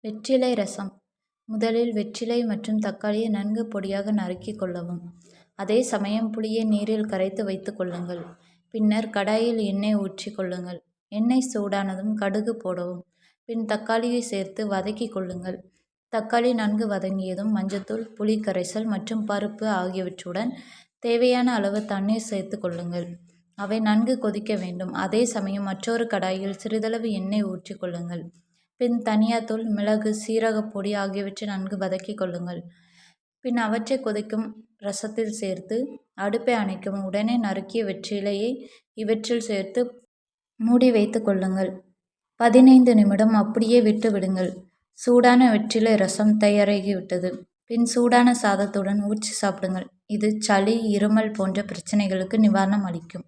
வெற்றிலை ரசம். முதலில் வெற்றிலை மற்றும் தக்காளியை நன்கு பொடியாக நறுக்கிக் கொள்ளவும். அதே சமயம் புளியை நீரில் கரைத்து வைத்துக் கொள்ளுங்கள். பின்னர் கடாயில் எண்ணெய் ஊற்றிக் கொள்ளுங்கள். எண்ணெய் சூடானதும் கடுகு போடவும். பின் தக்காளியை சேர்த்து வதக்கிக் கொள்ளுங்கள். தக்காளி நன்கு வதங்கியதும் மஞ்சத்தூள், புளி கரைசல் மற்றும் பருப்பு ஆகியவற்றுடன் தேவையான அளவு தண்ணீர் சேர்த்து கொள்ளுங்கள். அவை நன்கு கொதிக்க வேண்டும். அதே சமயம் மற்றொரு கடாயில் சிறிதளவு எண்ணெய் ஊற்றிக் கொள்ளுங்கள். பின் தனியாத்தூள், மிளகு, சீரகப் பொடி ஆகியவற்றை நன்கு வதக்கிக் கொள்ளுங்கள். பின் அவற்றை கொதிக்கும் ரசத்தில் சேர்த்து அடுப்பை அணைக்கவும். உடனே நறுக்கிய வெற்றிலையை இவற்றில் சேர்த்து மூடி வைத்துக் கொள்ளுங்கள். 15 நிமிடம் அப்படியே விட்டு விடுங்கள். சூடான வெற்றிலை ரசம் தயாராகிவிட்டது. பின் சூடான சாதத்துடன் ஊற்றி சாப்பிடுங்கள். இது சளி, இருமல் போன்ற பிரச்சனைகளுக்கு நிவாரணம் அளிக்கும்.